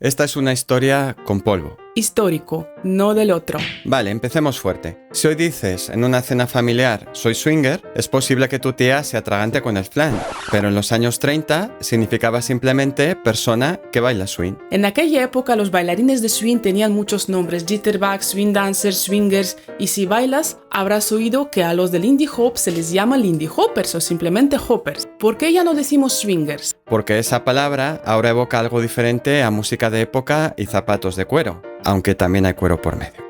Esta es una historia con polvo. Histórico, no del otro. Vale, empecemos fuerte. Si hoy dices en una cena familiar soy swinger, es posible que tu tía se atragante con el flan, pero en los años 30 significaba simplemente persona que baila swing. En aquella época los bailarines de swing tenían muchos nombres: jitterbug, swing dancers, swingers, y si bailas habrás oído que a los del Lindy Hop se les llama Lindy Hoppers o simplemente Hoppers. ¿Por qué ya no decimos swingers? Porque esa palabra ahora evoca algo diferente a música de época y zapatos de cuero, aunque también hay cuero por medio.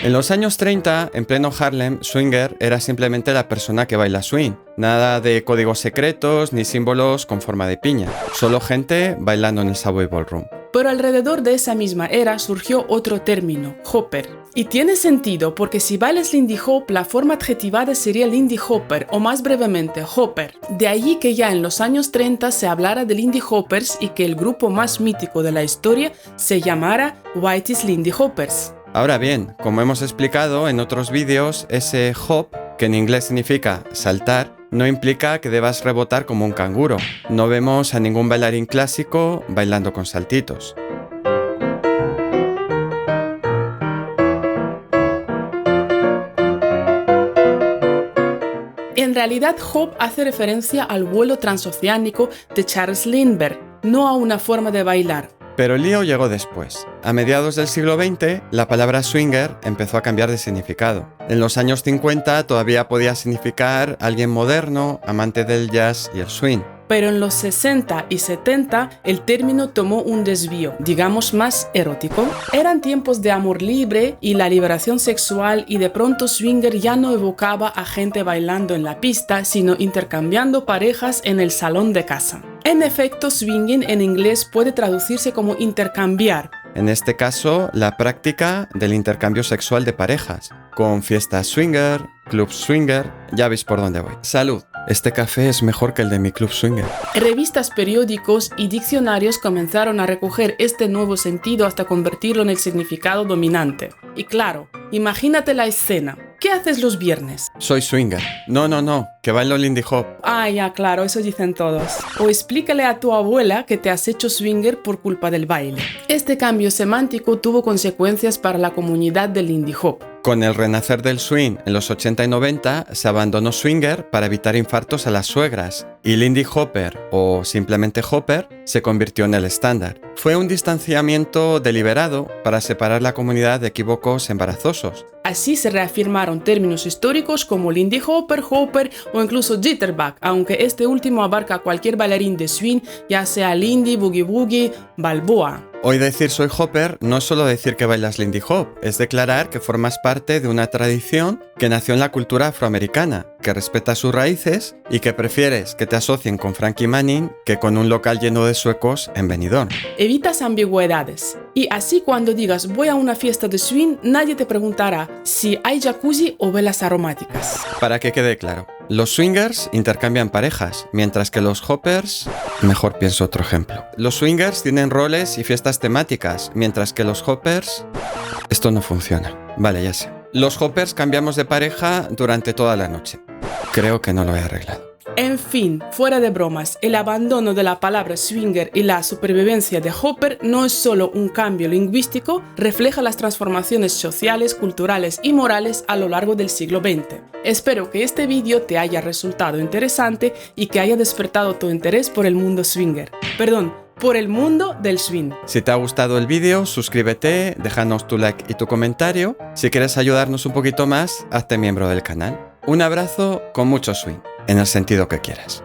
En los años 30, en pleno Harlem, swinger era simplemente la persona que baila swing. Nada de códigos secretos ni símbolos con forma de piña. Solo gente bailando en el Subway Ballroom. Pero alrededor de esa misma era surgió otro término, hopper. Y tiene sentido porque si bailas Lindy Hop, la forma adjetivada sería Lindy Hopper o más brevemente Hopper. De allí que ya en los años 30 se hablara de Lindy Hoppers y que el grupo más mítico de la historia se llamara Whitey's Lindy Hoppers. Ahora bien, como hemos explicado en otros vídeos, ese hop, que en inglés significa saltar, no implica que debas rebotar como un canguro. No vemos a ningún bailarín clásico bailando con saltitos. En realidad, hop hace referencia al vuelo transoceánico de Charles Lindbergh, no a una forma de bailar. Pero el lío llegó después. A mediados del siglo XX, la palabra swinger empezó a cambiar de significado. En los años 50 todavía podía significar alguien moderno, amante del jazz y el swing. Pero en los 60 y 70 el término tomó un desvío, digamos más erótico. Eran tiempos de amor libre y la liberación sexual, y de pronto swinger ya no evocaba a gente bailando en la pista, sino intercambiando parejas en el salón de casa. En efecto, swinging en inglés puede traducirse como intercambiar. En este caso, la práctica del intercambio sexual de parejas, con fiestas swinger, club swinger, ya veis por dónde voy. ¡Salud! Este café es mejor que el de mi club swinger. Revistas, periódicos y diccionarios comenzaron a recoger este nuevo sentido hasta convertirlo en el significado dominante. Y claro, imagínate la escena. ¿Qué haces los viernes? Soy swinger. No, que bailo Lindy Hop. Ah, ya, claro, eso dicen todos. O explícale a tu abuela que te has hecho swinger por culpa del baile. Este cambio semántico tuvo consecuencias para la comunidad del Lindy Hop. Con el renacer del swing en los 80 y 90 se abandonó swinger para evitar infartos a las suegras, y Lindy Hopper, o simplemente Hopper, se convirtió en el estándar. Fue un distanciamiento deliberado para separar la comunidad de equívocos embarazosos. Así se reafirmaron términos históricos como Lindy Hopper, Hopper o incluso jitterbug, aunque este último abarca a cualquier bailarín de swing, ya sea Lindy, Boogie Boogie, Balboa. Hoy decir soy hopper no es solo decir que bailas Lindy Hop, es declarar que formas parte de una tradición que nació en la cultura afroamericana, que respeta sus raíces y que prefieres que te asocien con Frankie Manning que con un local lleno de suecos en Benidorm. Evitas ambigüedades. Y así cuando digas voy a una fiesta de swing, nadie te preguntará si hay jacuzzi o velas aromáticas. Para que quede claro, los swingers intercambian parejas, mientras que los hoppers... Mejor pienso otro ejemplo. Los swingers tienen roles y fiestas temáticas, mientras que los hoppers... Esto no funciona. Vale, ya sé. Los hoppers cambiamos de pareja durante toda la noche. Creo que no lo he arreglado. En fin, fuera de bromas, el abandono de la palabra swinger y la supervivencia de hopper no es solo un cambio lingüístico, refleja las transformaciones sociales, culturales y morales a lo largo del siglo XX. Espero que este vídeo te haya resultado interesante y que haya despertado tu interés por el mundo swinger. Perdón, por el mundo del swing. Si te ha gustado el vídeo, suscríbete, déjanos tu like y tu comentario. Si quieres ayudarnos un poquito más, hazte miembro del canal. Un abrazo con mucho swing, en el sentido que quieras.